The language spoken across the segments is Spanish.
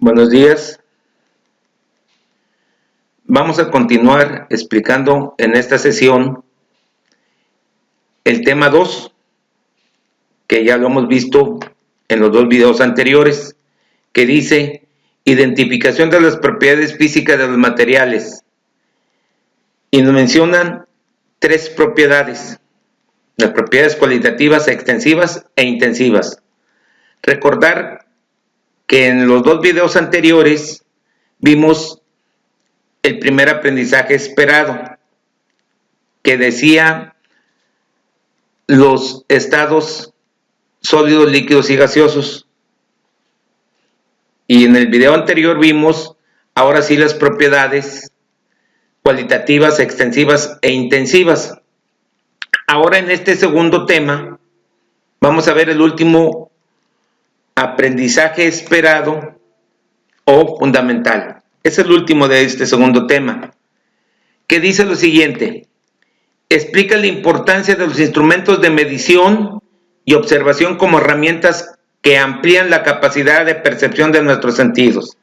Buenos días. Vamos a continuar explicando en esta sesión el tema 2, que ya lo hemos visto en los dos videos anteriores, que dice identificación de las propiedades físicas de los materiales. Y nos mencionan tres propiedades: las propiedades cualitativas, extensivas e intensivas. Recordar que en los dos videos anteriores vimos el primer aprendizaje esperado, que decía los estados sólidos, líquidos y gaseosos. Y en el video anterior vimos ahora sí las propiedades cualitativas, extensivas e intensivas. Ahora en este segundo tema vamos a ver el último aprendizaje esperado o fundamental. Es el último de este segundo tema, que dice lo siguiente: explica la importancia de los instrumentos de medición y observación como herramientas que amplían la capacidad de percepción de nuestros sentidos.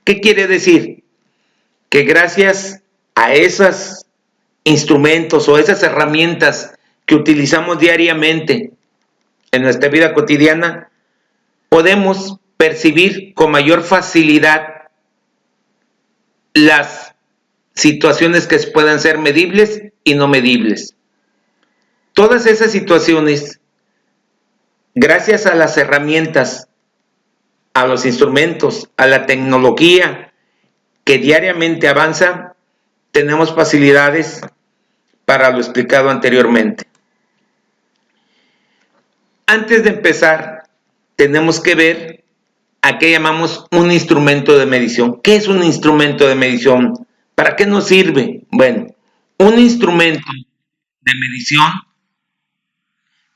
¿Qué quiere decir? Que gracias a esos instrumentos o esas herramientas que utilizamos diariamente en nuestra vida cotidiana, podemos percibir con mayor facilidad las situaciones que puedan ser medibles y no medibles. Todas esas situaciones, gracias a las herramientas, a los instrumentos, a la tecnología que diariamente avanza, tenemos facilidades para lo explicado anteriormente. Antes de empezar, tenemos que ver a qué llamamos un instrumento de medición. ¿Qué es un instrumento de medición? ¿Para qué nos sirve? Bueno, un instrumento de medición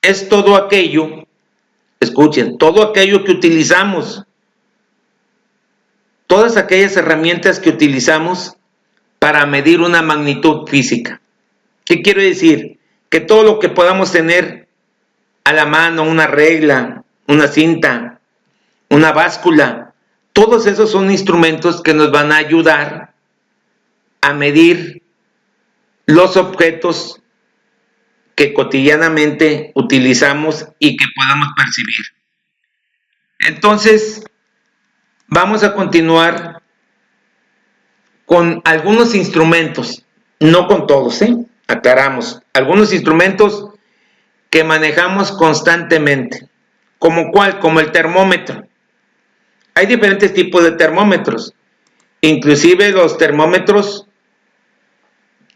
es todo aquello, escuchen, todo aquello que utilizamos, todas aquellas herramientas que utilizamos para medir una magnitud física. ¿Qué quiero decir? Que todo lo que podamos tener a la mano, una regla, una cinta, una báscula, todos esos son instrumentos que nos van a ayudar a medir los objetos que cotidianamente utilizamos y que podamos percibir. Entonces, vamos a continuar con algunos instrumentos, no con todos, aclaramos, algunos instrumentos que manejamos constantemente. ¿Como cuál? Como el termómetro. Hay diferentes tipos de termómetros, inclusive los termómetros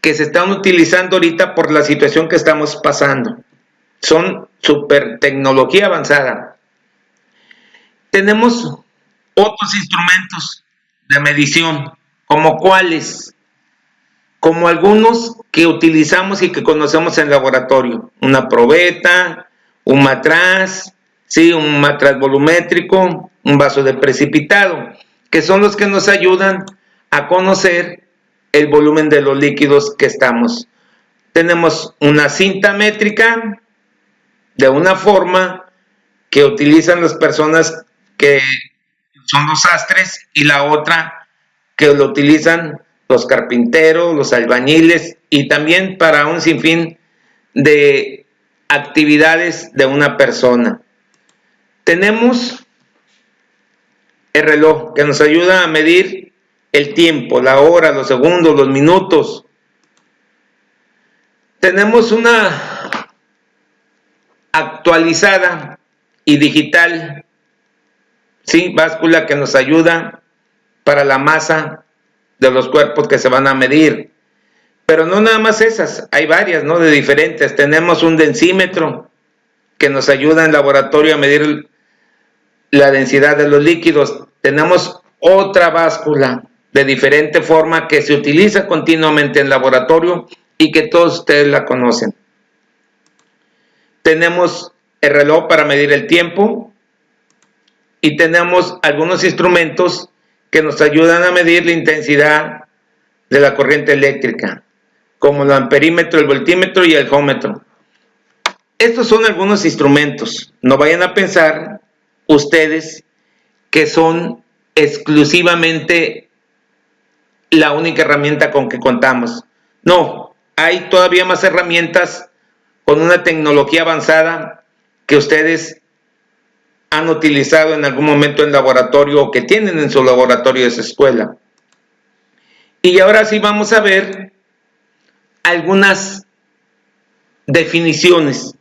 que se están utilizando ahorita por la situación que estamos pasando. Son super tecnología avanzada. Tenemos otros instrumentos de medición, como cuáles, como algunos que utilizamos y que conocemos en laboratorio: una probeta, un matraz, ¿sí? Un matraz volumétrico, un vaso de precipitado, que son los que nos ayudan a conocer el volumen de los líquidos que estamos. Tenemos una cinta métrica de una forma que utilizan las personas que son los sastres, y la otra que lo utilizan los carpinteros, los albañiles, y también para un sinfín de actividades de una persona. Tenemos el reloj, que nos ayuda a medir el tiempo, la hora, los segundos, los minutos. Tenemos una actualizada y digital, ¿sí? Báscula, que nos ayuda para la masa de los cuerpos que se van a medir. Pero no nada más esas, hay varias, ¿no? De diferentes. Tenemos un densímetro que nos ayuda en laboratorio a medir la densidad de los líquidos. Tenemos otra báscula de diferente forma que se utiliza continuamente en laboratorio y que todos ustedes la conocen. Tenemos el reloj para medir el tiempo, y tenemos algunos instrumentos que nos ayudan a medir la intensidad de la corriente eléctrica, como el amperímetro, el voltímetro y el ohmmetro. Estos son algunos instrumentos. No vayan a pensar ustedes que son exclusivamente la única herramienta con que contamos. No, hay todavía más herramientas con una tecnología avanzada que ustedes han utilizado en algún momento en laboratorio o que tienen en su laboratorio de su escuela. Y ahora sí vamos a ver algunas definiciones.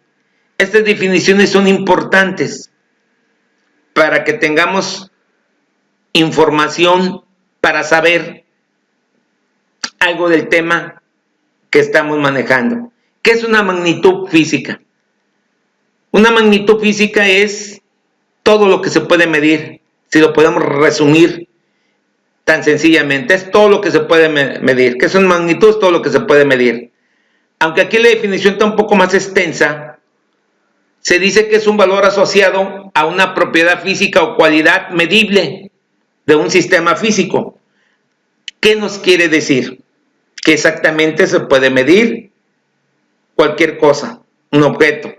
Estas definiciones son importantes para que tengamos información para saber algo del tema que estamos manejando. ¿Qué es una magnitud física? Una magnitud física es todo lo que se puede medir, si lo podemos resumir tan sencillamente, es todo lo que se puede medir. ¿Qué son magnitudes? Todo lo que se puede medir. Aunque aquí la definición está un poco más extensa, se dice que es un valor asociado a una propiedad física o cualidad medible de un sistema físico. ¿Qué nos quiere decir? Que exactamente se puede medir cualquier cosa, un objeto,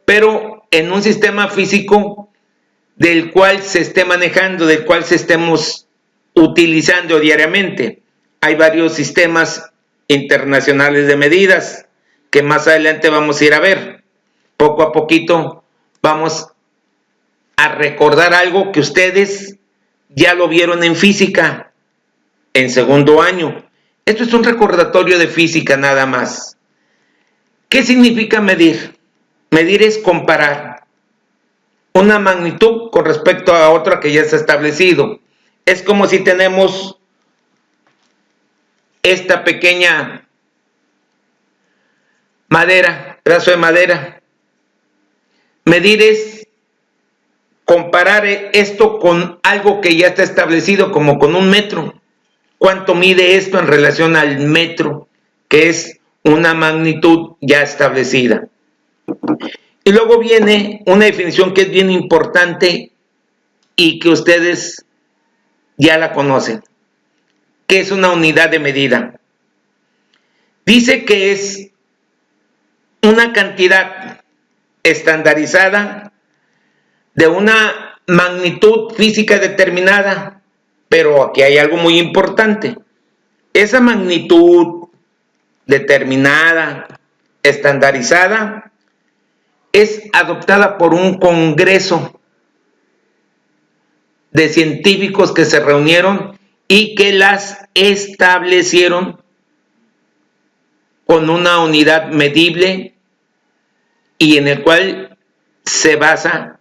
pero en un sistema físico del cual se esté manejando, del cual se estemos utilizando diariamente. Hay varios sistemas internacionales de medidas que más adelante vamos a ir a ver. Poco a poquito vamos a recordar algo que ustedes ya lo vieron en física en segundo año. Esto es un recordatorio de física nada más. ¿Qué significa medir? Medir es comparar una magnitud con respecto a otra que ya está establecido. Es como si tenemos esta pequeña madera, pedazo de madera. Medir es comparar esto con algo que ya está establecido, como con un metro. ¿Cuánto mide esto en relación al metro, que es una magnitud ya establecida? Y luego viene una definición que es bien importante y que ustedes ya la conocen, que es una unidad de medida. Dice que es una cantidad estandarizada de una magnitud física determinada, pero aquí hay algo muy importante. Esa magnitud determinada, estandarizada, es adoptada por un congreso de científicos que se reunieron y que las establecieron con una unidad medible y en el cual se basa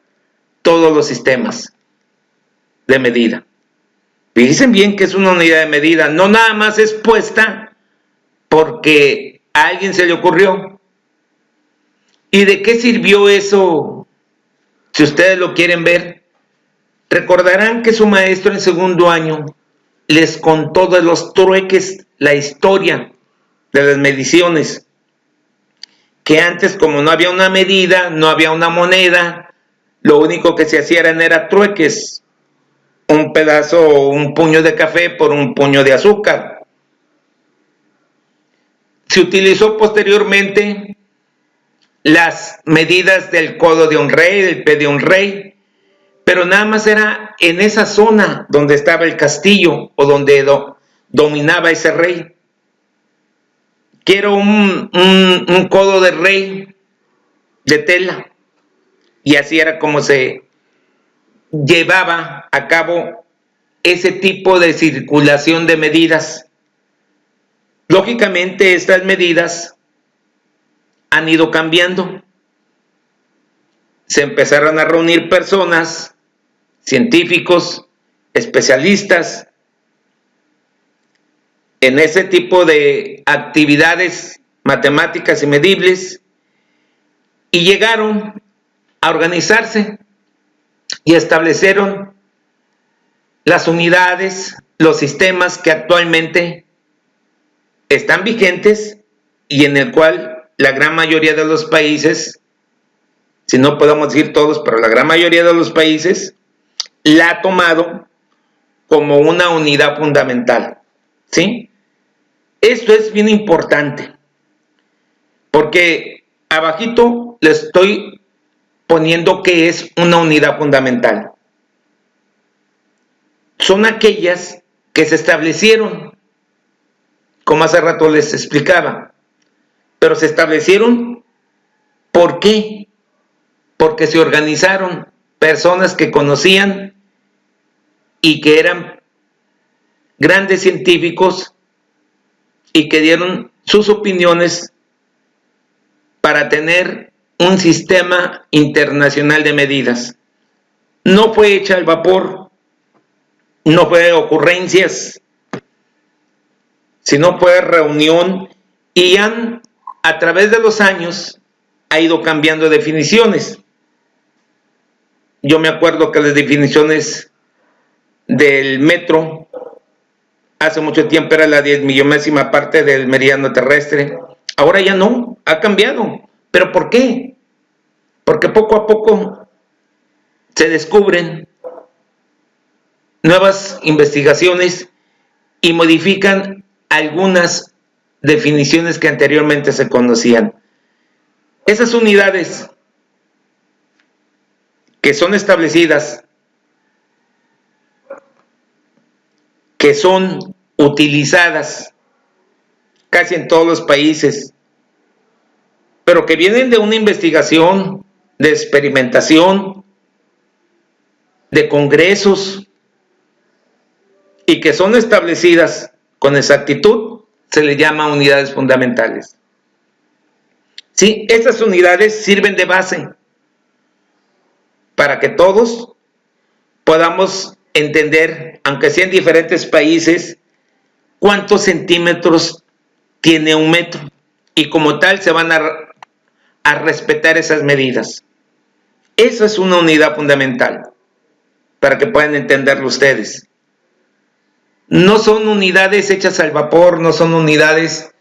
todos los sistemas de medida. Fíjense bien que es una unidad de medida, no nada más es puesta porque a alguien se le ocurrió. ¿Y de qué sirvió eso? Si ustedes lo quieren ver, recordarán que su maestro en segundo año les contó de los trueques, la historia de las mediciones, que antes, como no había una medida, no había una moneda, lo único que se hacían era trueques, un pedazo o un puño de café por un puño de azúcar. Se utilizó posteriormente las medidas del codo de un rey, del pie de un rey, pero nada más era en esa zona donde estaba el castillo o donde dominaba ese rey. Quiero un codo de rey de tela, y así era como se llevaba a cabo ese tipo de circulación de medidas. Lógicamente estas medidas han ido cambiando. Se empezaron a reunir personas, científicos, especialistas en ese tipo de actividades matemáticas y medibles, y llegaron a organizarse y establecieron las unidades, los sistemas que actualmente están vigentes y en el cual la gran mayoría de los países, si no podemos decir todos, pero la gran mayoría de los países la ha tomado como una unidad fundamental, ¿sí? Esto es bien importante, porque abajito le estoy poniendo que es una unidad fundamental. son aquellas que se establecieron, como hace rato les explicaba, pero se establecieron, ¿por qué? Porque se organizaron personas que conocían y que eran grandes científicos y que dieron sus opiniones para tener un sistema internacional de medidas. No fue hecha al vapor, no fue ocurrencias, sino fue reunión y a través de los años ha ido cambiando definiciones. Yo me acuerdo que las definiciones del metro hace mucho tiempo era la 10.000.000ª parte del meridiano terrestre. Ahora ya no, ha cambiado. ¿Pero por qué? Porque poco a poco se descubren nuevas investigaciones y modifican algunas definiciones que anteriormente se conocían. Esas unidades que son establecidas, que son utilizadas casi en todos los países, pero que vienen de una investigación, de experimentación, de congresos, y que son establecidas con exactitud, se les llama unidades fundamentales. Sí, estas unidades sirven de base para que todos podamos entender, aunque sea en diferentes países, cuántos centímetros tiene un metro, y como tal se van a respetar esas medidas. Eso es una unidad fundamental, para que puedan entenderlo ustedes. No son unidades hechas al vapor, no son unidades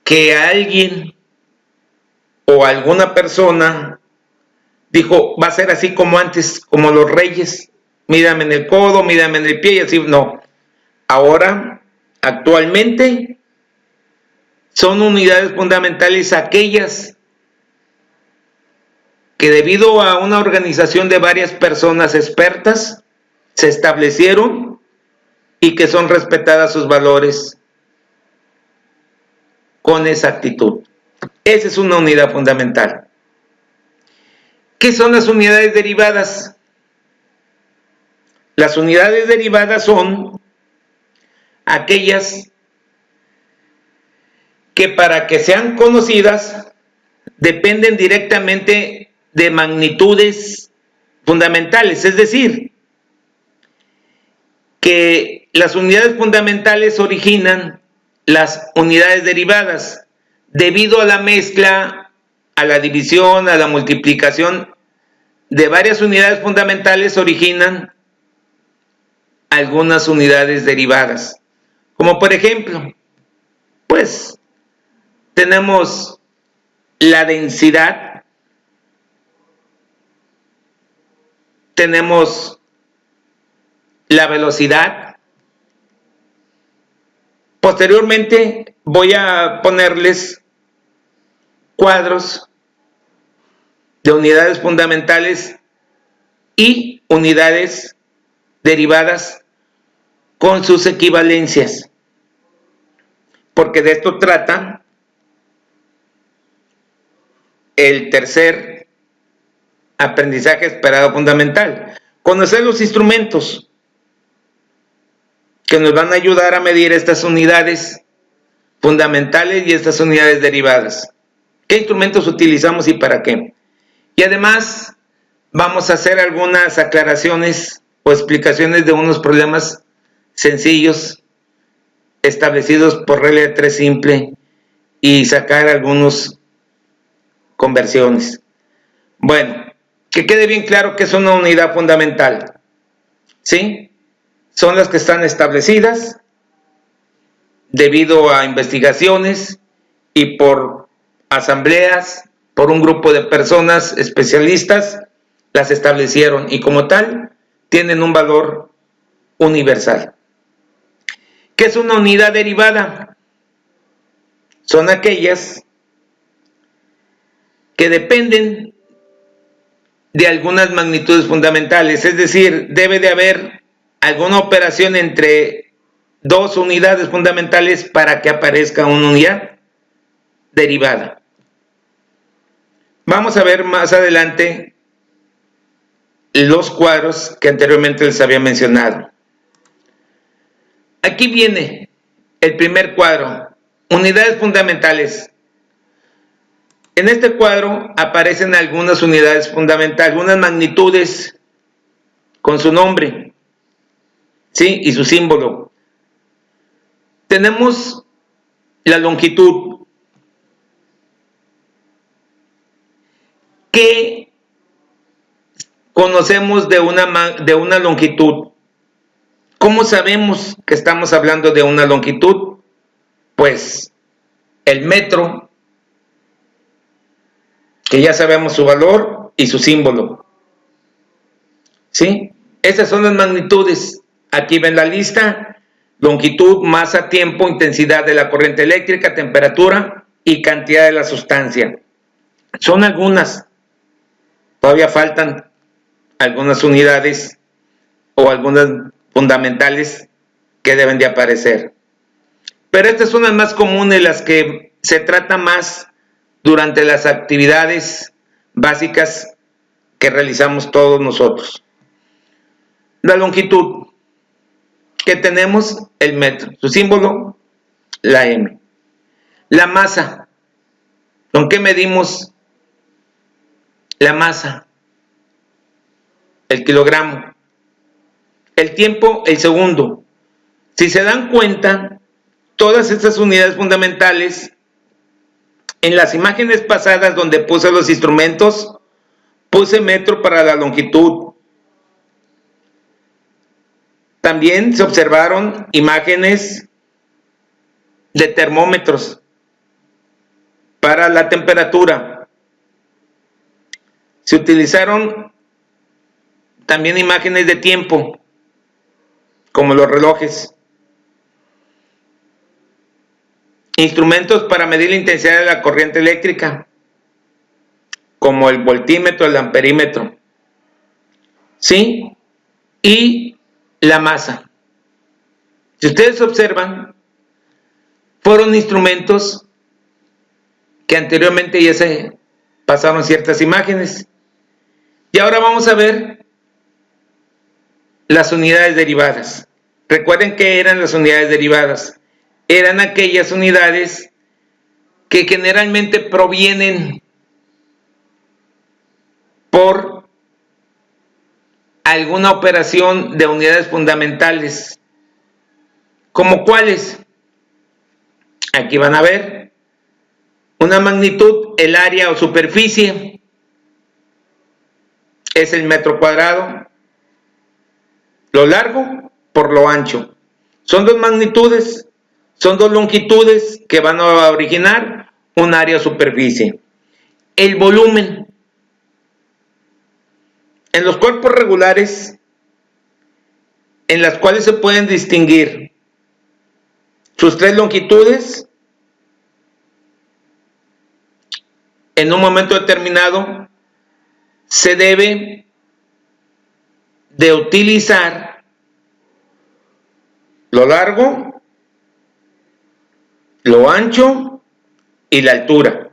que alguien o alguna persona dijo, va a ser así como antes, como los reyes, mídame en el codo, mídame en el pie y así, no. Ahora, actualmente, son unidades fundamentales aquellas que debido a una organización de varias personas expertas se establecieron y que son respetadas sus valores con exactitud. Esa es una unidad fundamental. ¿Qué son las unidades derivadas? Las unidades derivadas son aquellas que para que sean conocidas dependen directamente de magnitudes fundamentales, es decir, que las unidades fundamentales originan las unidades derivadas debido a la mezcla, a la división, a la multiplicación de varias unidades fundamentales originan algunas unidades derivadas. Como por ejemplo, pues tenemos la densidad, tenemos la velocidad. Posteriormente voy a ponerles cuadros de unidades fundamentales y unidades derivadas con sus equivalencias, porque de esto trata el tercer aprendizaje esperado fundamental: conocer los instrumentos que nos van a ayudar a medir estas unidades fundamentales y estas unidades derivadas. ¿Qué instrumentos utilizamos y para qué? Y además vamos a hacer algunas aclaraciones o explicaciones de unos problemas sencillos establecidos por regla de 3 simple y sacar algunas conversiones. Bueno, que quede bien claro que es una unidad fundamental, ¿sí? Son las que están establecidas debido a investigaciones y por asambleas, por un grupo de personas especialistas, las establecieron y como tal tienen un valor universal. ¿Qué es una unidad derivada? Son aquellas que dependen de algunas magnitudes fundamentales, es decir, debe de haber alguna operación entre dos unidades fundamentales para que aparezca una unidad derivada. Vamos a ver más adelante los cuadros que anteriormente les había mencionado. Aquí viene el primer cuadro, unidades fundamentales. En este cuadro aparecen algunas unidades fundamentales, algunas magnitudes con su nombre, ¿sí? Y su símbolo. Tenemos la longitud. ¿Qué conocemos de una longitud? ¿Cómo sabemos que estamos hablando de una longitud? Pues el metro, que ya sabemos su valor y su símbolo. ¿Sí? Esas son las magnitudes. Aquí ven la lista: longitud, masa, tiempo, intensidad de la corriente eléctrica, temperatura y cantidad de la sustancia. Son algunas. Todavía faltan algunas unidades o algunas fundamentales que deben de aparecer. Pero estas son las más comunes, las que se trata más durante las actividades básicas que realizamos todos nosotros. La longitud, que tenemos el metro, su símbolo, la M. La masa, ¿con qué medimos la masa? El kilogramo. El tiempo, el segundo. Si se dan cuenta, todas estas unidades fundamentales, en las imágenes pasadas donde puse los instrumentos, puse metro para la longitud. También se observaron imágenes de termómetros para la temperatura. Se utilizaron también imágenes de tiempo, como los relojes. Instrumentos para medir la intensidad de la corriente eléctrica, como el voltímetro, el amperímetro. ¿Sí? Y la masa. Si ustedes observan, fueron instrumentos que anteriormente ya se pasaron ciertas imágenes. Y ahora vamos a ver las unidades derivadas. Recuerden que eran las unidades derivadas. Eran aquellas unidades que generalmente provienen por alguna operación de unidades fundamentales. ¿Como cuáles? Aquí van a ver una magnitud, el área o superficie es el metro cuadrado, lo largo por lo ancho. Son dos magnitudes, son dos longitudes que van a originar un área o superficie. El volumen. En los cuerpos regulares, en las cuales se pueden distinguir sus tres longitudes, en un momento determinado se debe de utilizar lo largo, lo ancho y la altura.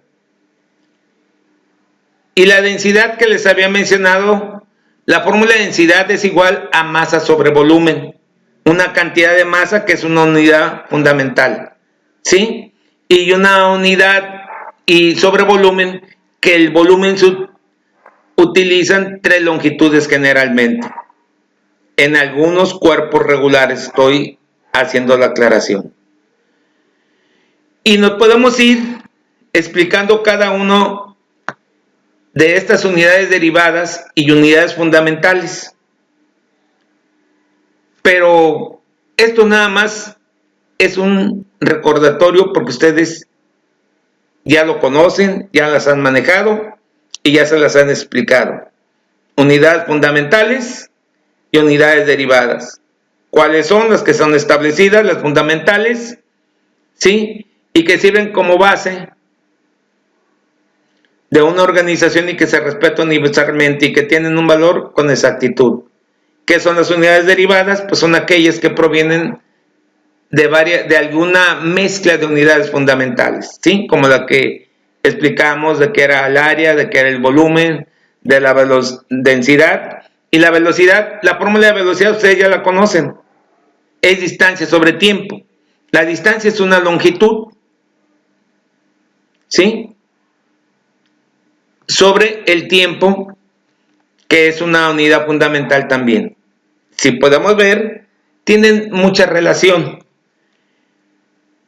Y la densidad que les había mencionado, la fórmula de densidad es igual a masa sobre volumen, una cantidad de masa que es una unidad fundamental, ¿sí? Y una unidad y sobre volumen, que el volumen se utilizan tres longitudes generalmente. En algunos cuerpos regulares estoy haciendo la aclaración. Y nos podemos ir explicando cada uno de estas unidades derivadas y unidades fundamentales. Pero esto nada más es un recordatorio porque ustedes ya lo conocen, ya las han manejado y ya se las han explicado. Unidades fundamentales y unidades derivadas. ¿Cuáles son las que son establecidas? Las fundamentales, ¿sí? Y que sirven como base de una organización y que se respetan universalmente y que tienen un valor con exactitud. ¿Qué son las unidades derivadas? Pues son aquellas que provienen de alguna mezcla de unidades fundamentales, ¿sí? Como la que explicamos de que era el área, de que era el volumen, de la densidad. Y la velocidad, la fórmula de velocidad ustedes ya la conocen, es distancia sobre tiempo. La distancia es una longitud, ¿sí? Sobre el tiempo, que es una unidad fundamental también. Si podemos ver, tienen mucha relación.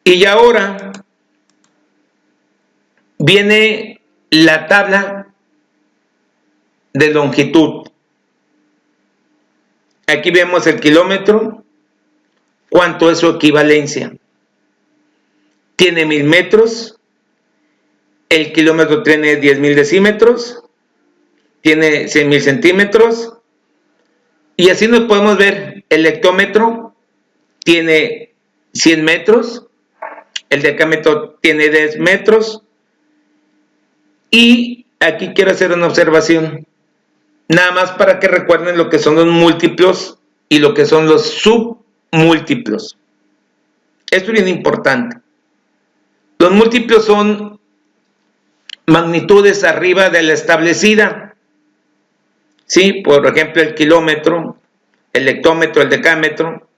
Y ahora viene la tabla de longitud. Aquí vemos el kilómetro, cuánto es su equivalencia. Tiene 1000 metros, el kilómetro tiene 10.000 decímetros, tiene 100.000 centímetros, y así nos podemos ver. El hectómetro tiene 100 metros, el decámetro tiene 10 metros, y aquí quiero hacer una observación, nada más para que recuerden lo que son los múltiplos y lo que son los submúltiplos. Esto es bien importante. Los múltiplos son magnitudes arriba de la establecida, ¿sí? Por ejemplo, el kilómetro, el hectómetro, el decámetro,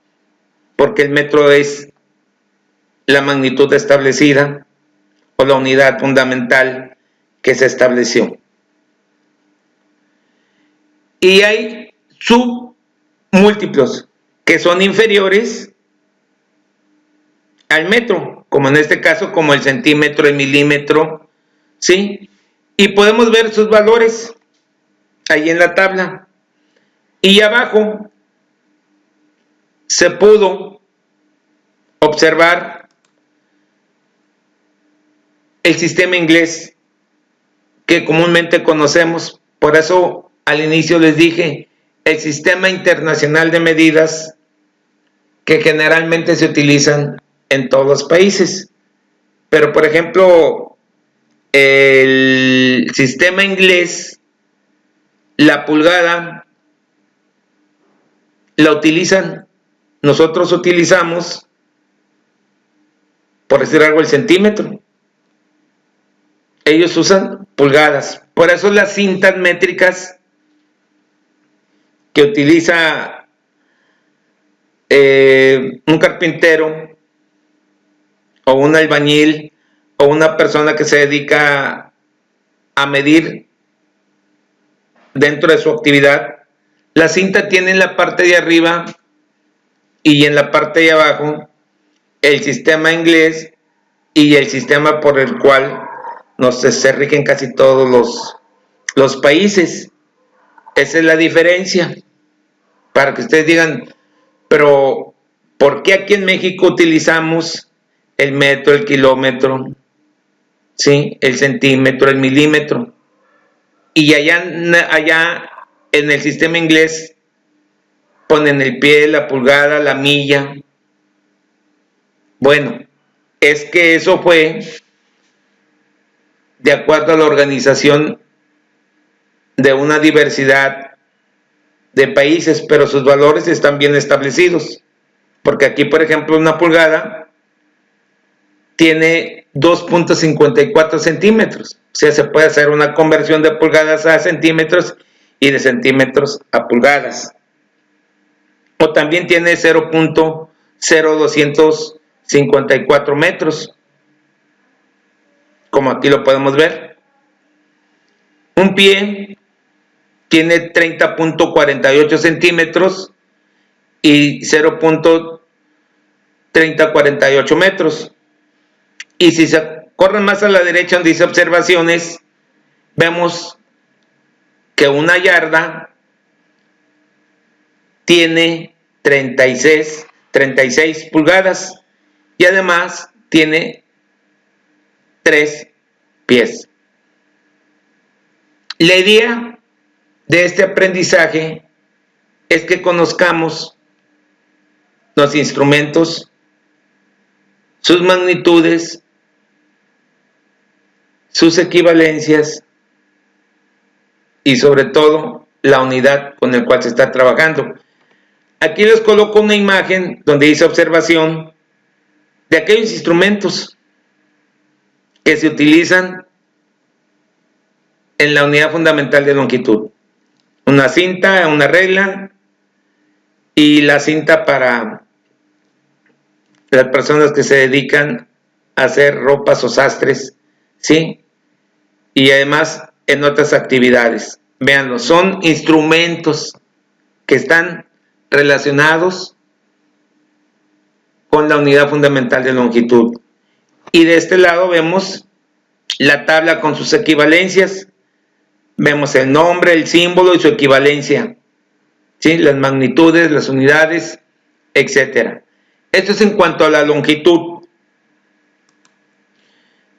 porque el metro es la magnitud establecida o la unidad fundamental que se estableció. Y hay submúltiplos que son inferiores al metro, como en este caso, como el centímetro, el milímetro, ¿sí? Y podemos ver sus valores ahí en la tabla. Y abajo se pudo observar el sistema inglés que comúnmente conocemos. Por eso al inicio les dije, el sistema internacional de medidas que generalmente se utilizan en todos los países. Pero por ejemplo, el sistema inglés, la pulgada la utilizan, nosotros utilizamos, por decir algo, el centímetro. Ellos usan pulgadas. Por eso las cintas métricas que utiliza un carpintero o un albañil o una persona que se dedica a medir dentro de su actividad, la cinta tiene en la parte de arriba y en la parte de abajo el sistema inglés y el sistema por el cual se rigen casi todos los países. Esa es la diferencia. Para que ustedes digan, pero ¿por qué aquí en México utilizamos el metro, el kilómetro, ¿sí? El centímetro, el milímetro? Y allá en el sistema inglés ponen el pie, la pulgada, la milla. Bueno, es que eso fue de acuerdo a la organización de una diversidad de países, pero sus valores están bien establecidos. Porque aquí, por ejemplo, una pulgada tiene 2.54 centímetros. O sea, se puede hacer una conversión de pulgadas a centímetros y de centímetros a pulgadas. O también tiene 0.0254 metros, como aquí lo podemos ver. Un pie tiene 30.48 centímetros y 0.3048 metros. Y si se corren más a la derecha donde dice observaciones, vemos que una yarda tiene 36 pulgadas y además tiene 3 pies. La idea de este aprendizaje es que conozcamos los instrumentos, sus magnitudes, sus equivalencias y sobre todo la unidad con la cual se está trabajando. Aquí les coloco una imagen donde dice observación de aquellos instrumentos que se utilizan en la unidad fundamental de longitud. Una cinta, una regla y la cinta para las personas que se dedican a hacer ropas o sastres, ¿sí? Y además en otras actividades. Véanlo, son instrumentos que están relacionados con la unidad fundamental de longitud. Y de este lado vemos la tabla con sus equivalencias. Vemos el nombre, el símbolo y su equivalencia, ¿sí? Las magnitudes, las unidades, etc. Esto es en cuanto a la longitud.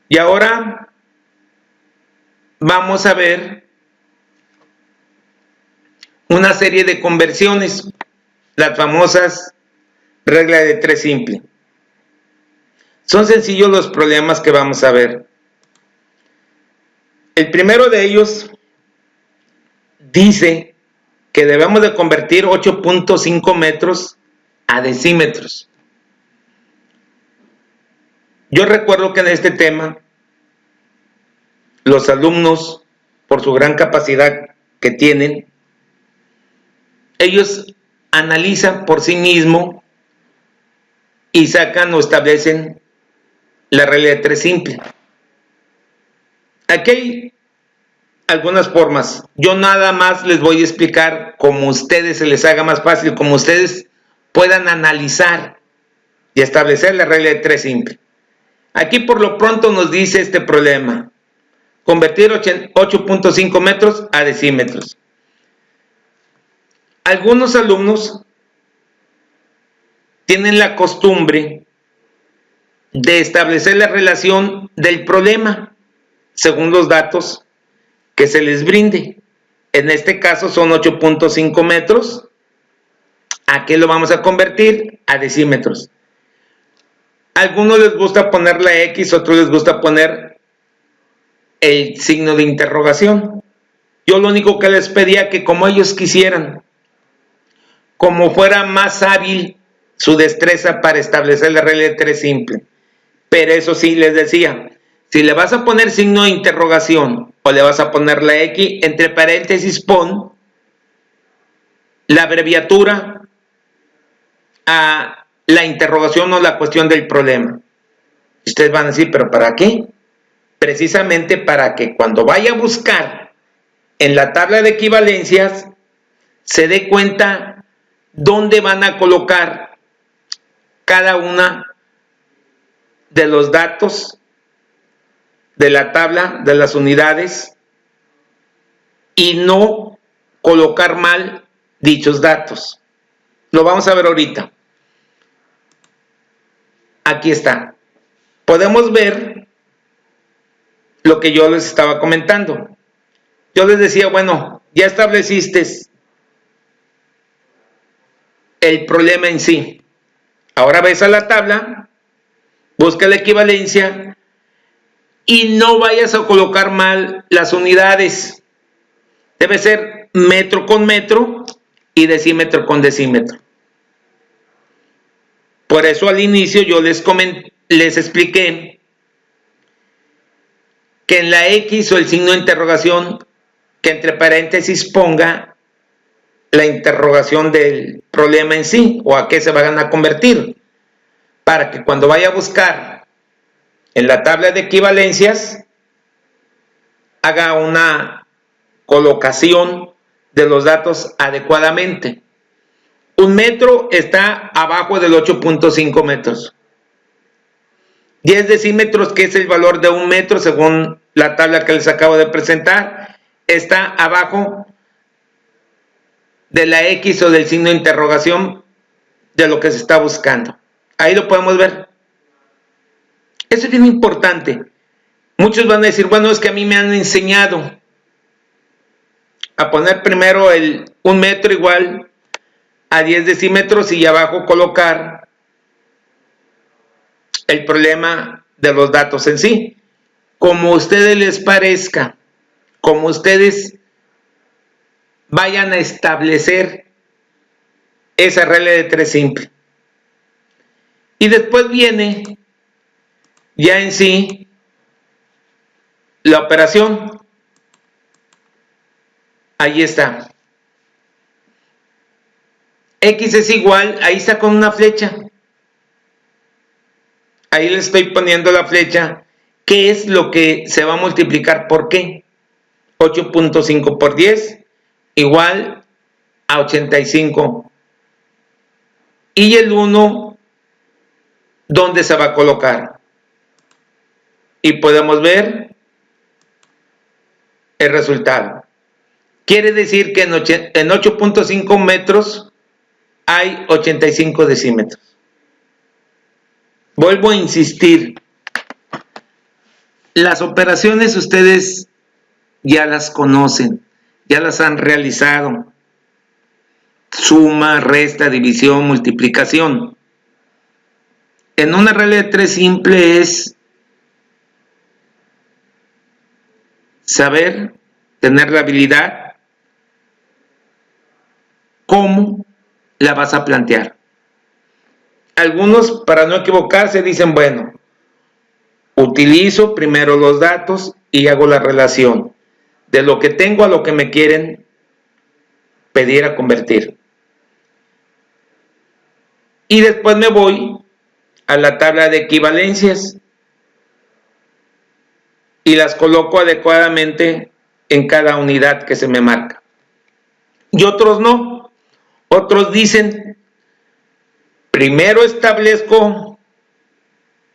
Y ahora vamos a ver una serie de conversiones, las famosas reglas de 3 simple. Son sencillos los problemas que vamos a ver. El primero de ellos dice que debemos de convertir 8.5 metros a decímetros. Yo recuerdo que en este tema los alumnos, por su gran capacidad que tienen, ellos analizan por sí mismos y sacan o establecen la regla de 3 simple. Aquí hay algunas formas. Yo nada más les voy a explicar cómo a ustedes se les haga más fácil, cómo ustedes puedan analizar y establecer la regla de 3 simple. Aquí por lo pronto nos dice este problema: convertir 8.5 metros a decímetros. Algunos alumnos tienen la costumbre de establecer la relación del problema según los datos que se les brinde. En este caso son 8.5 metros. ¿A qué lo vamos a convertir? A decímetros. A algunos les gusta poner la X, a otros les gusta poner el signo de interrogación. Yo lo único que les pedía que como ellos quisieran, como fuera más hábil su destreza para establecer la regla de 3 simple. Pero eso sí les decía, si le vas a poner signo de interrogación o le vas a poner la X, entre paréntesis pon la abreviatura a la interrogación o la cuestión del problema. Ustedes van a decir, ¿pero para qué? Precisamente para que cuando vaya a buscar en la tabla de equivalencias se dé cuenta dónde van a colocar cada una de los datos de la tabla de las unidades y no colocar mal dichos datos. Lo vamos a ver ahorita. Aquí está. Podemos ver lo que yo les estaba comentando. Yo les decía, bueno, ya estableciste el problema en sí. Ahora ves a la tabla, busca la equivalencia y no vayas a colocar mal las unidades. Debe ser metro con metro y decímetro con decímetro. Por eso al inicio yo les expliqué que en la X o el signo de interrogación, que entre paréntesis ponga la interrogación del problema en sí o a qué se van a convertir, para que cuando vaya a buscar en la tabla de equivalencias haga una colocación de los datos adecuadamente. Un metro está abajo del 8.5 metros. 10 decímetros, que es el valor de un metro según la tabla que les acabo de presentar, está abajo de la X o del signo de interrogación de lo que se está buscando. Ahí lo podemos ver. Eso es bien importante. Muchos van a decir, bueno, es que a mí me han enseñado a poner primero un metro igual a 10 decímetros y abajo colocar el problema de los datos en sí. Como a ustedes les parezca, como ustedes vayan a establecer esa regla de 3 simple. Y después viene ya en sí la operación. Ahí está. X es igual, ahí está con una flecha. Ahí le estoy poniendo la flecha. ¿Qué es lo que se va a multiplicar por qué? 8.5 por 10 igual a 85. Y el 1, ¿dónde se va a colocar? Y podemos ver el resultado. Quiere decir que en 8.5 metros hay 85 decímetros. Vuelvo a insistir, las operaciones ustedes ya las conocen, ya las han realizado. Suma, resta, división, multiplicación. En una regla de 3 simple es saber, tener la habilidad, cómo la vas a plantear. Algunos, para no equivocarse, dicen, bueno, utilizo primero los datos y hago la relación de lo que tengo a lo que me quieren pedir a convertir. Y después me voy a la tabla de equivalencias y las coloco adecuadamente en cada unidad que se me marca. Y otros no. Otros dicen, primero establezco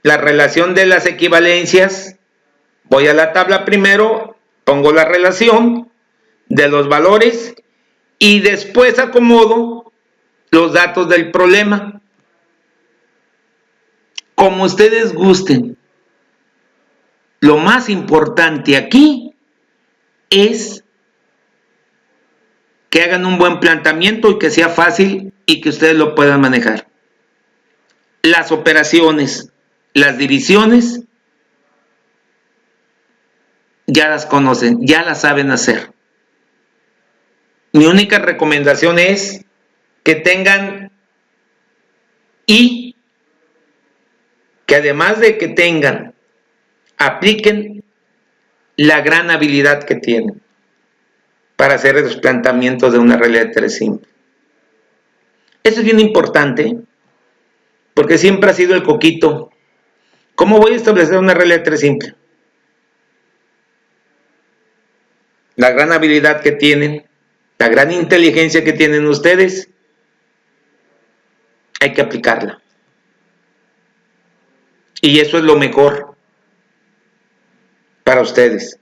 la relación de las equivalencias, voy a la tabla primero, pongo la relación de los valores y después acomodo los datos del problema. Como ustedes gusten. Lo más importante aquí es que hagan un buen planteamiento y que sea fácil y que ustedes lo puedan manejar. Las operaciones, las divisiones, ya las conocen, ya las saben hacer. Mi única recomendación es que tengan y que además de que tengan, apliquen la gran habilidad que tienen para hacer los planteamientos de una regla de 3 simple. Eso es bien importante, porque siempre ha sido el coquito. ¿Cómo voy a establecer una regla de 3 simple? La gran habilidad que tienen, la gran inteligencia que tienen ustedes, hay que aplicarla. Y eso es lo mejor para ustedes.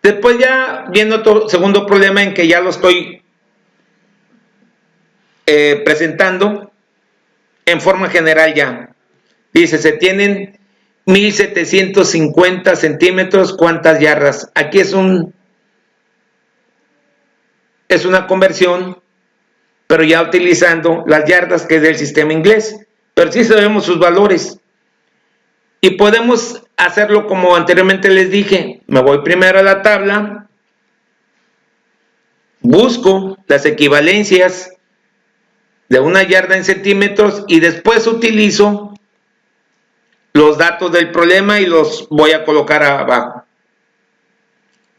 Después ya viene otro segundo problema en que ya lo estoy presentando en forma general ya. Dice, se tienen 1750 centímetros, ¿cuántas yardas? Aquí es una conversión, pero ya utilizando las yardas que es del sistema inglés. Pero sí sabemos sus valores. Y podemos hacerlo como anteriormente les dije. Me voy primero a la tabla, busco las equivalencias de una yarda en centímetros y después utilizo los datos del problema y los voy a colocar abajo.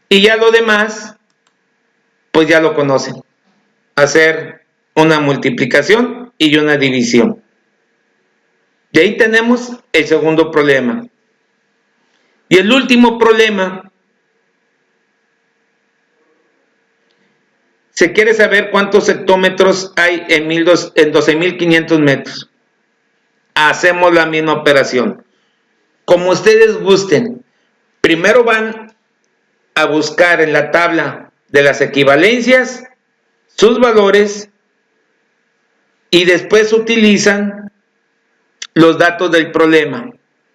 Y ya lo demás, pues ya lo conocen. Hacer una multiplicación y una división. Y ahí tenemos el segundo problema. Y el último problema, se quiere saber cuántos hectómetros hay en 12.500 metros. Hacemos la misma operación. Como ustedes gusten, primero van a buscar en la tabla de las equivalencias sus valores y después utilizan los datos del problema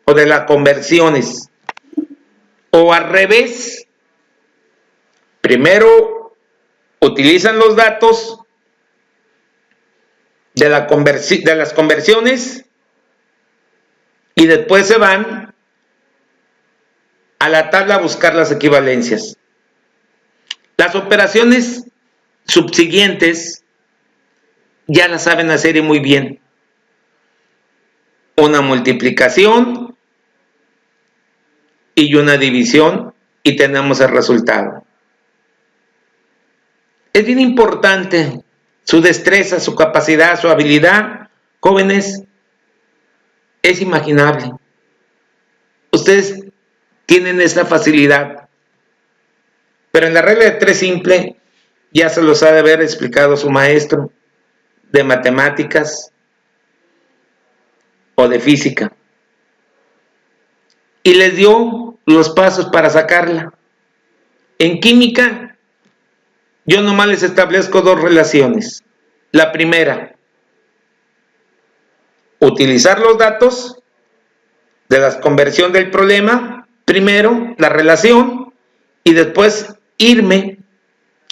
o de las conversiones. O al revés, primero utilizan los datos de las conversiones y después se van a la tabla a buscar las equivalencias. Las operaciones subsiguientes ya la saben hacer y muy bien. Una multiplicación y una división y tenemos el resultado. Es bien importante su destreza, su capacidad, su habilidad, jóvenes, es imaginable. Ustedes tienen esa facilidad, pero en la regla de 3 simple ya se los ha de haber explicado su maestro de matemáticas o de física y les dio los pasos para sacarla. En química yo nomás les establezco 2 relaciones. La primera, utilizar los datos de la conversión del problema, primero la relación y después irme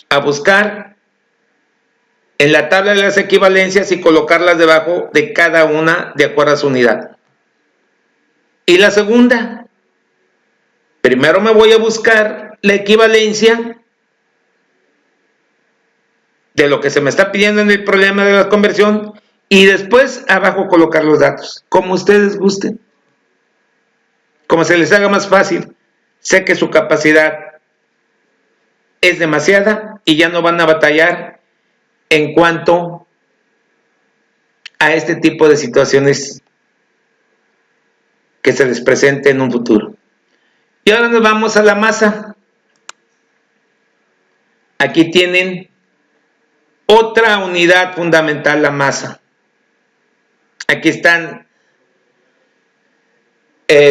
a buscar en la tabla de las equivalencias y colocarlas debajo de cada una de acuerdo a su unidad. Y la segunda, primero me voy a buscar la equivalencia de lo que se me está pidiendo en el problema de la conversión y después abajo colocar los datos, como ustedes gusten, como se les haga más fácil. Sé que su capacidad es demasiada y ya no van a batallar en cuanto a este tipo de situaciones que se les presente en un futuro. Y ahora nos vamos a la masa. Aquí tienen otra unidad fundamental, la masa. Aquí están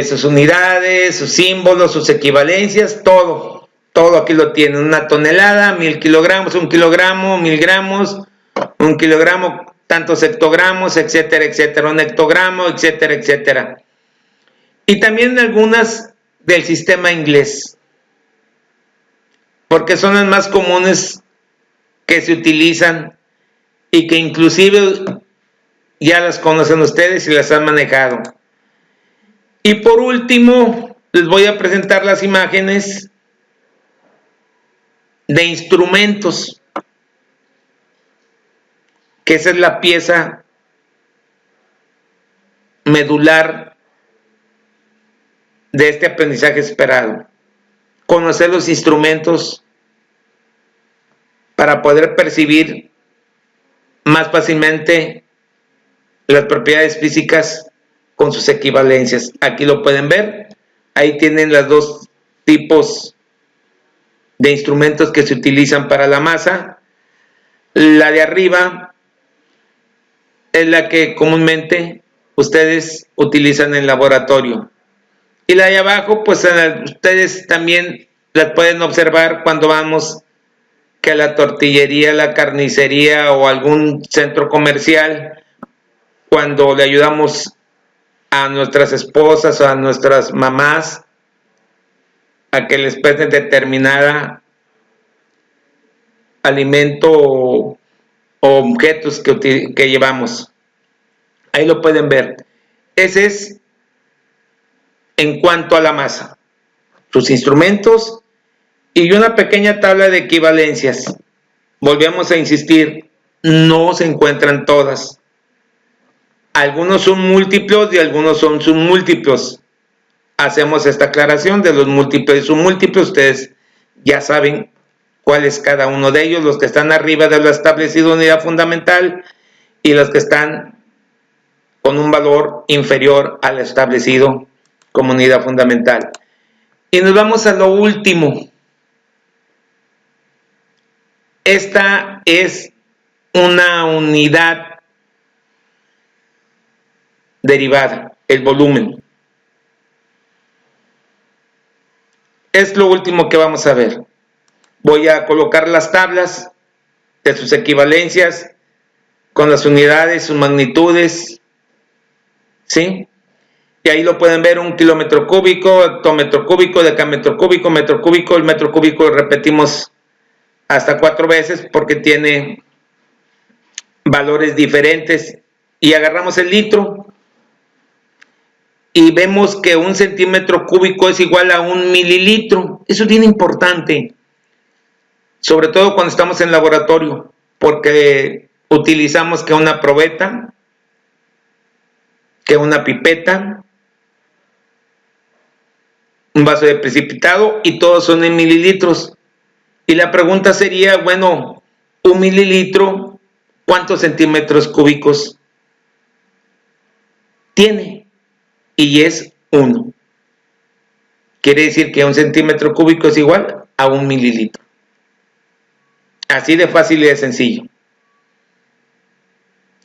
sus unidades, sus símbolos, sus equivalencias, todo aquí lo tienen. Una tonelada, 1000 kilogramos, 1 kilogramo, 1000 gramos, 1 kilogramo, tantos hectogramos, etcétera, etcétera, un hectogramo, etcétera, etcétera. Y también algunas del sistema inglés, porque son las más comunes que se utilizan y que inclusive ya las conocen ustedes y las han manejado. Y por último, les voy a presentar las imágenes de instrumentos, que esa es la pieza medular de este aprendizaje esperado. Conocer los instrumentos para poder percibir más fácilmente las propiedades físicas con sus equivalencias. Aquí lo pueden ver. Ahí tienen los 2 tipos de instrumentos que se utilizan para la masa. La de arriba es la que comúnmente ustedes utilizan en laboratorio. Y la de abajo, pues ustedes también las pueden observar cuando vamos que a la tortillería, la carnicería o algún centro comercial, cuando le ayudamos a nuestras esposas o a nuestras mamás a que les pesen determinada alimento o objetos que llevamos. Ahí lo pueden ver. Ese es en cuanto a la masa, sus instrumentos y una pequeña tabla de equivalencias. Volvemos a insistir, no se encuentran todas. Algunos son múltiplos y algunos son submúltiplos. Hacemos esta aclaración de los múltiplos y submúltiplos. Ustedes ya saben cuál es cada uno de ellos, los que están arriba de la establecida unidad fundamental y los que están con un valor inferior al establecido como unidad fundamental. Y nos vamos a lo último. Esta es una unidad derivada, el volumen. Es lo último que vamos a ver. Voy a colocar las tablas de sus equivalencias con las unidades, sus magnitudes, ¿sí? Y ahí lo pueden ver: 1 kilómetro cúbico, hectómetro cúbico, decámetro cúbico, metro cúbico. El metro cúbico repetimos hasta 4 veces porque tiene valores diferentes. Y agarramos el litro y vemos que 1 centímetro cúbico es igual a 1 mililitro. Eso es bien importante, sobre todo cuando estamos en laboratorio, porque utilizamos que una probeta, que una pipeta, un vaso de precipitado, y todos son en mililitros. Y la pregunta sería, bueno, un mililitro, ¿cuántos centímetros cúbicos tiene? Y es 1. Quiere decir que un centímetro cúbico es igual a un mililitro. Así de fácil y de sencillo.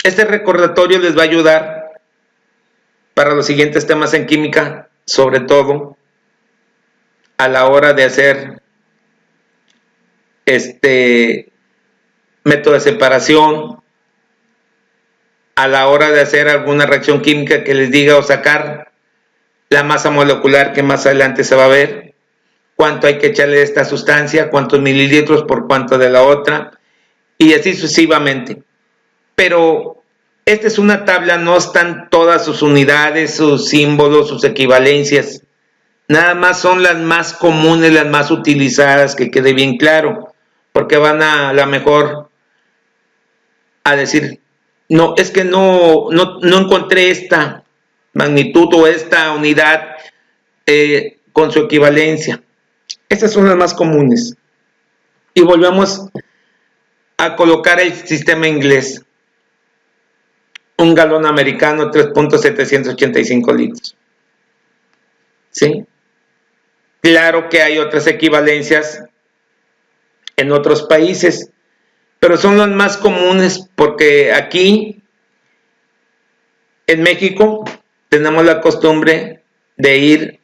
Este recordatorio les va a ayudar para los siguientes temas en química, sobre todo a la hora de hacer método de separación, a la hora de hacer alguna reacción química que les diga o sacar la masa molecular que más adelante se va a ver, cuánto hay que echarle de esta sustancia, cuántos mililitros por cuánto de la otra, y así sucesivamente. Pero esta es una tabla, no están todas sus unidades, sus símbolos, sus equivalencias. Nada más son las más comunes, las más utilizadas, que quede bien claro, porque van a la mejor a decir, no, es que no encontré esta magnitud o esta unidad con su equivalencia. Estas son las más comunes. Y volvemos a colocar el sistema inglés. Un galón americano, 3.785 litros. ¿Sí? Claro que hay otras equivalencias en otros países, pero son las más comunes porque aquí en México tenemos la costumbre de ir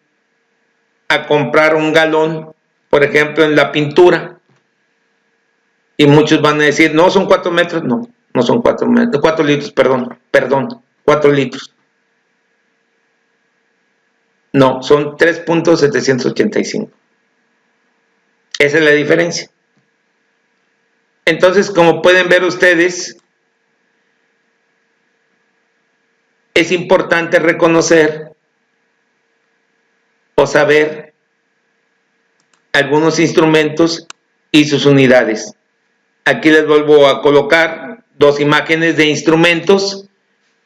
a comprar un galón, por ejemplo, en la pintura, y muchos van a decir, no, son 4 metros, no son 4 metros, 4 litros, perdón, 4 litros. No, son 3.785. Esa es la diferencia. Entonces, como pueden ver ustedes, es importante reconocer o saber algunos instrumentos y sus unidades. Aquí les vuelvo a colocar 2 imágenes de instrumentos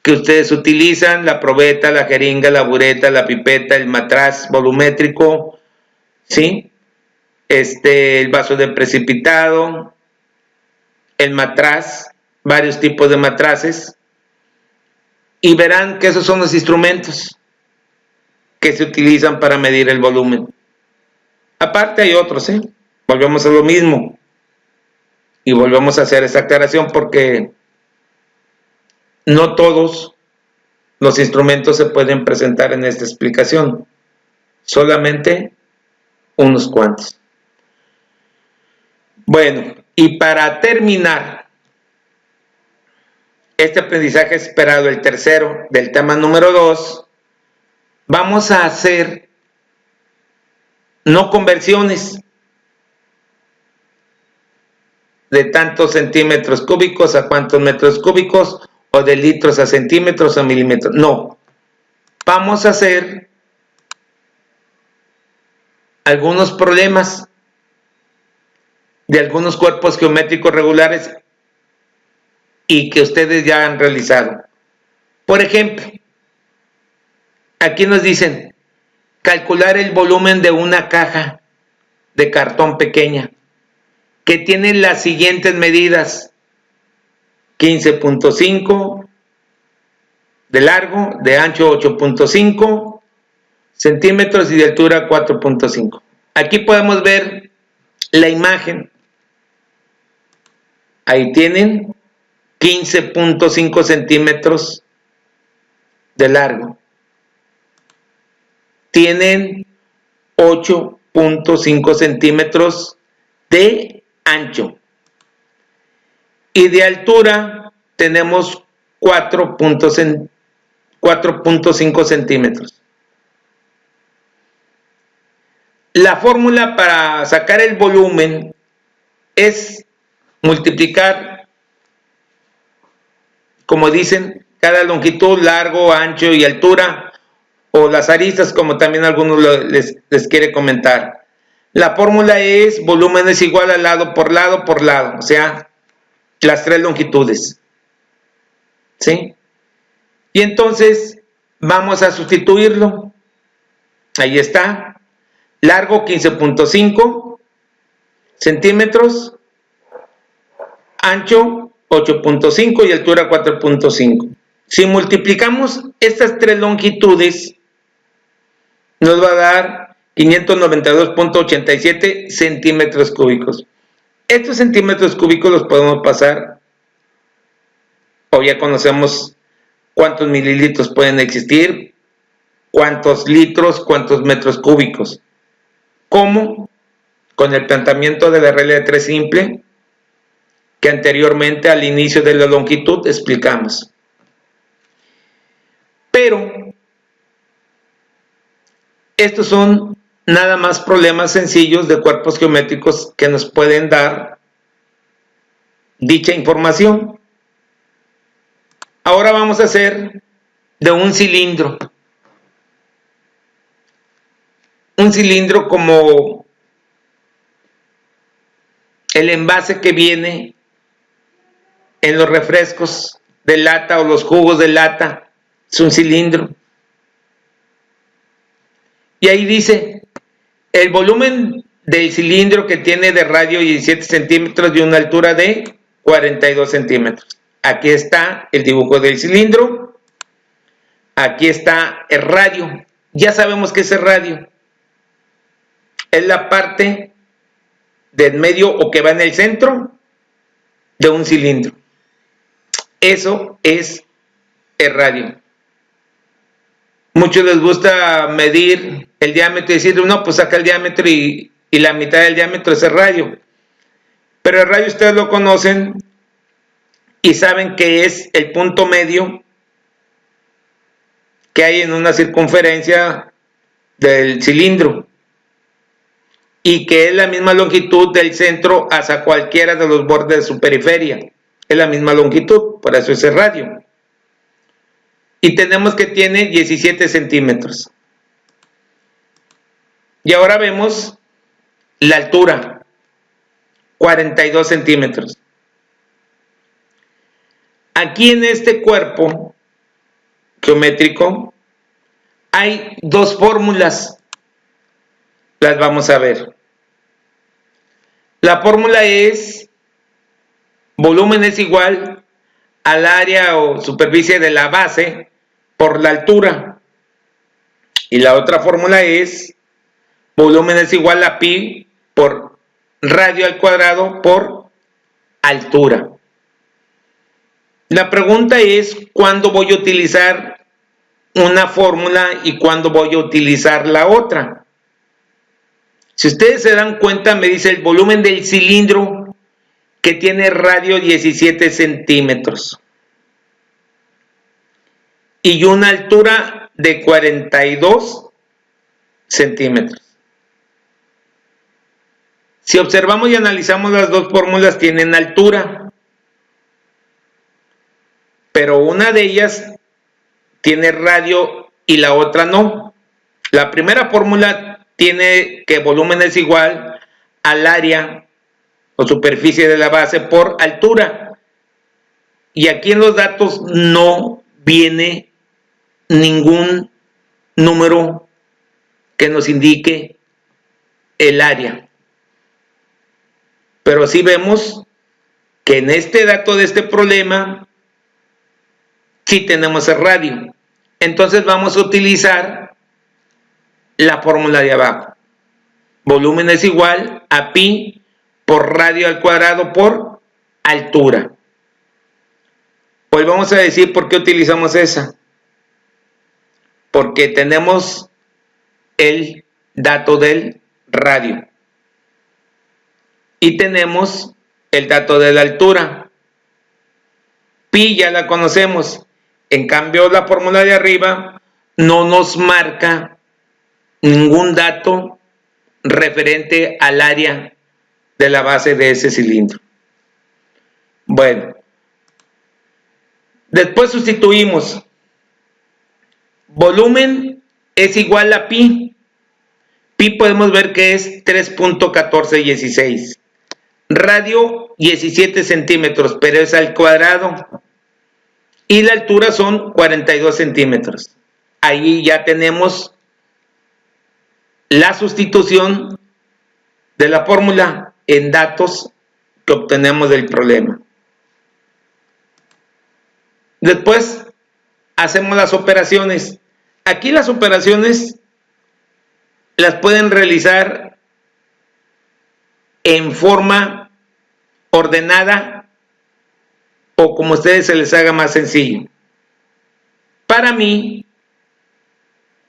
que ustedes utilizan: la probeta, la jeringa, la bureta, la pipeta, el matraz volumétrico, ¿sí? El vaso de precipitado, el matraz, varios tipos de matraces, y verán que esos son los instrumentos que se utilizan para medir el volumen. Aparte hay otros, volvemos a lo mismo y volvemos a hacer esa aclaración porque no todos los instrumentos se pueden presentar en esta explicación, solamente unos cuantos. Bueno, y para terminar este aprendizaje esperado, el tercero del tema número 2, vamos a hacer no conversiones de tantos centímetros cúbicos a cuántos metros cúbicos, o de litros a centímetros a milímetros. No, vamos a hacer algunos problemas de algunos cuerpos geométricos regulares y que ustedes ya han realizado. Por ejemplo, aquí nos dicen calcular el volumen de una caja de cartón pequeña que tiene las siguientes medidas: 15.5 de largo, de ancho 8.5 centímetros y de altura 4.5. Aquí podemos ver la imagen. Ahí tienen 15.5 centímetros de largo. Tienen 8.5 centímetros de ancho. Y de altura tenemos 4.5 centímetros. La fórmula para sacar el volumen es multiplicar, como dicen, cada longitud, largo, ancho y altura, o las aristas, como también algunos les quiere comentar. La fórmula es volumen es igual a lado por lado por lado, o sea, las 3 longitudes. ¿sí? Y entonces vamos a sustituirlo. Ahí está. Largo 15.5 centímetros, ancho 8.5 y altura 4.5. Si multiplicamos estas tres longitudes, nos va a dar 592.87 centímetros cúbicos. Estos centímetros cúbicos los podemos pasar, o ya conocemos cuántos mililitros pueden existir, cuántos litros, cuántos metros cúbicos. ¿Cómo? Con el planteamiento de la regla de 3 simple, que anteriormente al inicio de la longitud explicamos. Pero estos son nada más problemas sencillos de cuerpos geométricos que nos pueden dar dicha información. Ahora vamos a hacer de un cilindro. Un cilindro como el envase que viene en los refrescos de lata o los jugos de lata. Es un cilindro. Y ahí dice, el volumen del cilindro que tiene de radio 17 centímetros y una altura de 42 centímetros. Aquí está el dibujo del cilindro. Aquí está el radio. Ya sabemos que es el radio. Es la parte del medio o que va en el centro de un cilindro. Eso es el radio. Muchos les gusta medir el diámetro y decir, no, pues saca el diámetro y la mitad del diámetro es el radio. Pero el radio ustedes lo conocen y saben que es el punto medio que hay en una circunferencia del cilindro y que es la misma longitud del centro hacia cualquiera de los bordes de su periferia. Es la misma longitud, por eso es el radio. Y tenemos que tiene 17 centímetros. Y ahora vemos la altura, 42 centímetros. Aquí en este cuerpo geométrico hay dos fórmulas. Las vamos a ver. La fórmula es volumen es igual al área o superficie de la base por la altura. Y la otra fórmula es volumen es igual a pi por radio al cuadrado por altura. La pregunta es ¿cuándo voy a utilizar una fórmula y cuándo voy a utilizar la otra? Si ustedes se dan cuenta, me dice el volumen del cilindro que tiene radio 17 centímetros y una altura de 42 centímetros. Si observamos y analizamos las dos fórmulas, tienen altura, pero una de ellas tiene radio y la otra no. La primera fórmula tiene que volumen es igual al área o superficie de la base por altura. Y aquí en los datos no viene ningún número que nos indique el área. Pero sí vemos que en este dato de este problema sí tenemos el radio. Entonces vamos a utilizar la fórmula de abajo. Volumen es igual a pi por radio al cuadrado por altura. Pues vamos a decir por qué utilizamos esa. Porque tenemos el dato del radio. Y tenemos el dato de la altura. Pi ya la conocemos. En cambio, la fórmula de arriba no nos marca ningún dato referente al área de la base de ese cilindro. Bueno, después sustituimos. Volumen es igual a pi. Pi podemos ver que es 3.1416. Radio 17 centímetros, pero es al cuadrado. y la altura son 42 centímetros. Ahí ya tenemos la sustitución de la fórmula en datos que obtenemos del problema. Después hacemos las operaciones. Aquí las operaciones las pueden realizar en forma ordenada o como a ustedes se les haga más sencillo. Para mí,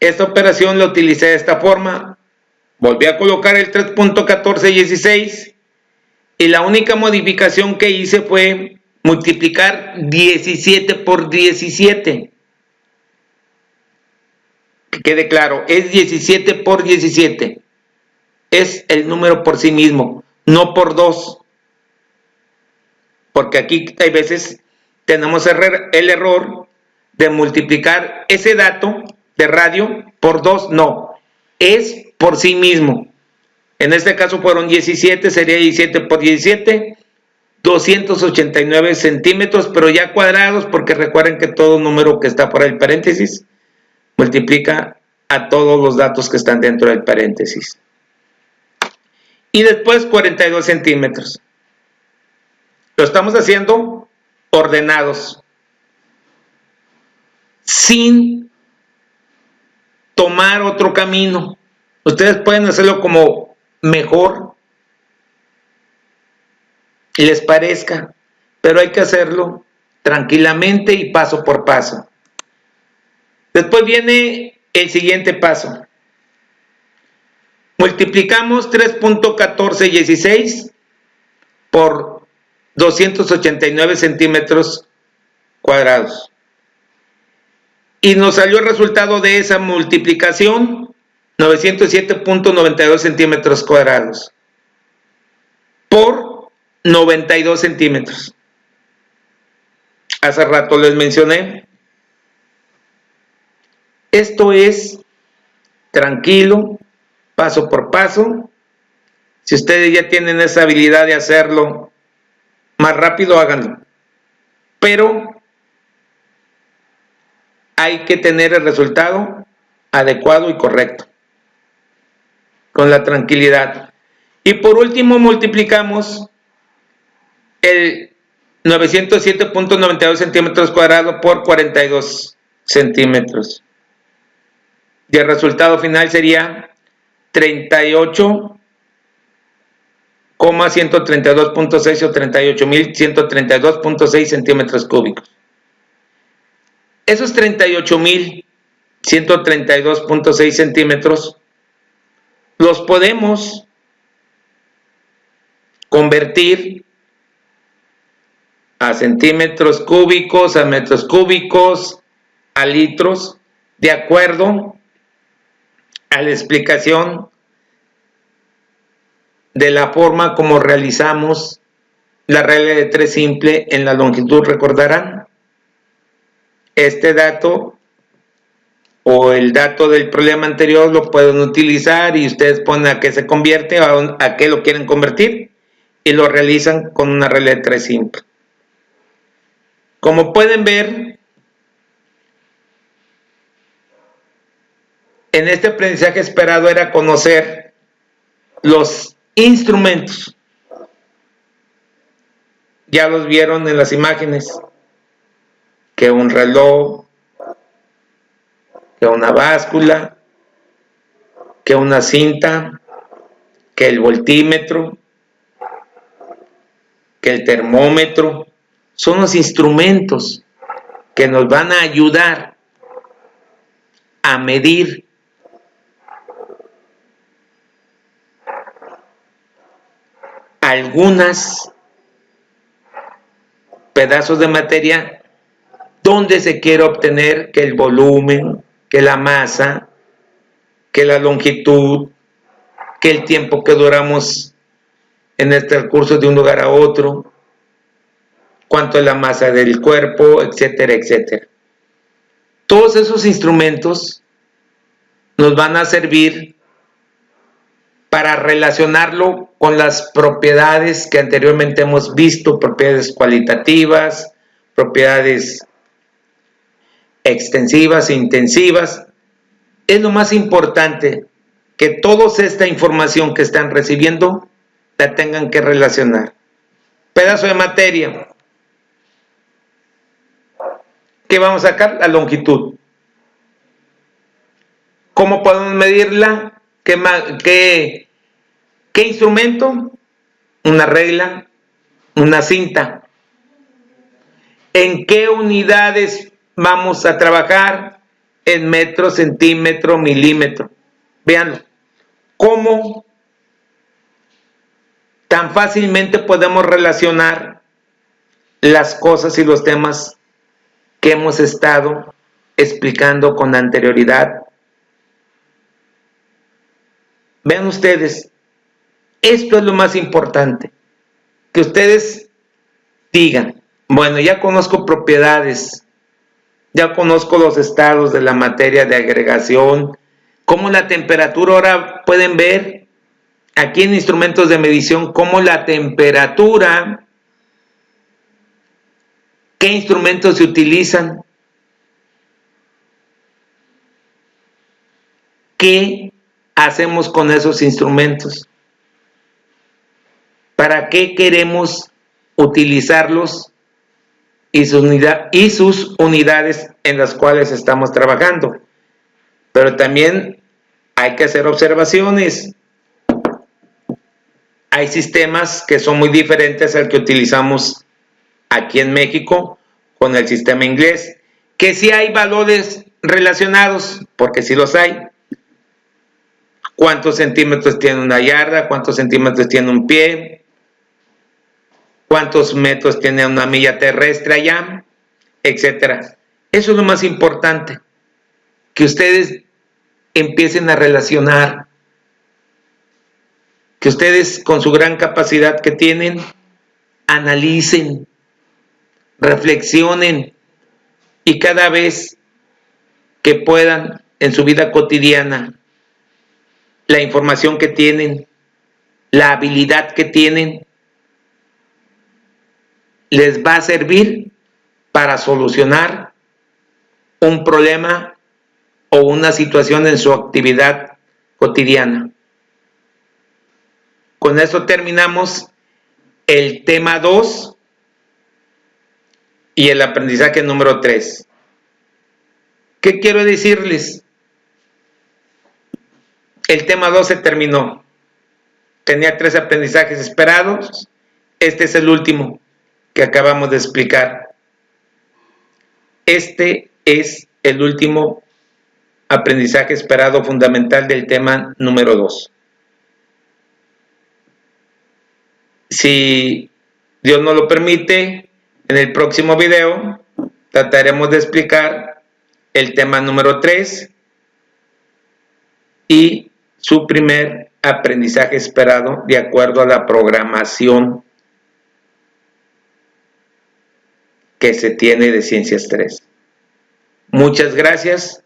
esta operación la utilicé de esta forma. Volví a colocar el 3.1416 y la única modificación que hice fue multiplicar 17 por 17. Que quede claro, es 17 por 17. Es el número por sí mismo, no por 2. Porque aquí hay veces tenemos el error de multiplicar ese dato de radio por 2. No, es por sí mismo. En este caso fueron 17, sería 17 por 17, 289 centímetros, pero ya cuadrados, porque recuerden que todo número que está por el paréntesis multiplica a todos los datos que están dentro del paréntesis. Y después 42 centímetros. Lo estamos haciendo ordenados, sin tomar otro camino. Ustedes pueden hacerlo como mejor les parezca, pero hay que hacerlo tranquilamente y paso por paso. Después viene el siguiente paso. Multiplicamos 3.1416 por 289 centímetros cuadrados. Y nos salió el resultado de esa multiplicación, 907.92 centímetros cuadrados por 92 centímetros. Hace rato les mencioné. Esto es tranquilo, paso por paso. Si ustedes ya tienen esa habilidad de hacerlo más rápido, háganlo. Pero hay que tener el resultado adecuado y correcto, con la tranquilidad. Y por último multiplicamos el 907.92 centímetros cuadrados por 42 centímetros. Y el resultado final sería 38,132.6 o 38.132.6 centímetros cúbicos. Esos 38.132.6 centímetros los podemos convertir a centímetros cúbicos, a metros cúbicos, a litros, de acuerdo a la explicación de la forma como realizamos la regla de 3 simple en la longitud. Recordarán, este dato o el dato del problema anterior lo pueden utilizar y ustedes ponen a qué se convierte, a qué lo quieren convertir y lo realizan con una regla de 3 simple. Como pueden ver, en este aprendizaje esperado era conocer los instrumentos. Ya los vieron en las imágenes, que un reloj, que una báscula, que una cinta, que el voltímetro, que el termómetro. Son los instrumentos que nos van a ayudar a medir algunos pedazos de materia donde se quiere obtener que el volumen, que la masa, que la longitud, que el tiempo que duramos en el transcurso de un lugar a otro, cuánto es la masa del cuerpo, etcétera, etcétera. Todos esos instrumentos nos van a servir para relacionarlo con las propiedades que anteriormente hemos visto, propiedades cualitativas, propiedades extensivas e intensivas. Es lo más importante, que toda esta información que están recibiendo la tengan que relacionar. Pedazo de materia. ¿Qué vamos a sacar? La longitud. ¿Cómo podemos medirla? ¿Qué instrumento? Una regla, una cinta. ¿En qué unidades vamos a trabajar? En metro, centímetro, milímetro. Véanlo. ¿Cómo tan fácilmente podemos relacionar las cosas y los temas que hemos estado explicando con anterioridad? Vean ustedes, esto es lo más importante, que ustedes digan, bueno, ya conozco propiedades, ya conozco los estados de la materia de agregación, cómo la temperatura, ahora pueden ver aquí en instrumentos de medición cómo la temperatura, qué instrumentos se utilizan, qué hacemos con esos instrumentos, para qué queremos utilizarlos y sus unidades en las cuales estamos trabajando. Pero también hay que hacer observaciones. Hay sistemas que son muy diferentes al que utilizamos aquí en México con el sistema inglés, que sí hay valores relacionados, porque sí los hay. ¿Cuántos centímetros tiene una yarda? ¿Cuántos centímetros tiene un pie? ¿Cuántos metros tiene una milla terrestre allá? Etcétera. Eso es lo más importante, que ustedes empiecen a relacionar, que ustedes con su gran capacidad que tienen, analicen, reflexionen y cada vez que puedan en su vida cotidiana, la información que tienen, la habilidad que tienen, les va a servir para solucionar un problema o una situación en su actividad cotidiana. Con eso terminamos el tema 2 y el aprendizaje número 3. ¿Qué quiero decirles? El tema 2 se terminó. Tenía 3 aprendizajes esperados. Este es el último que acabamos de explicar. Este es el último aprendizaje esperado fundamental del tema número 2. Si Dios nos lo permite, en el próximo video trataremos de explicar el tema número 3 y su primer aprendizaje esperado de acuerdo a la programación que se tiene de Ciencias 3. Muchas gracias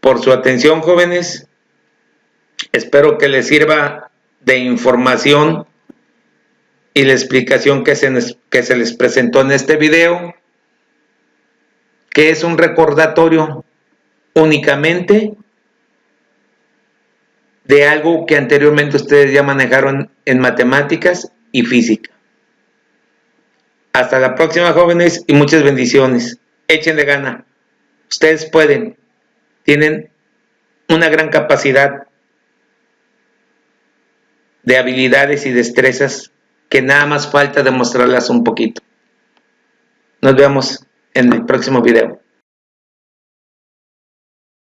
por su atención, jóvenes. Espero que les sirva de información y la explicación que se les presentó en este video, que es un recordatorio únicamente de algo que anteriormente ustedes ya manejaron en matemáticas y física. Hasta la próxima, jóvenes, y muchas bendiciones. Échenle gana. Ustedes pueden. Tienen una gran capacidad de habilidades y destrezas que nada más falta demostrarlas un poquito. Nos vemos en el próximo video.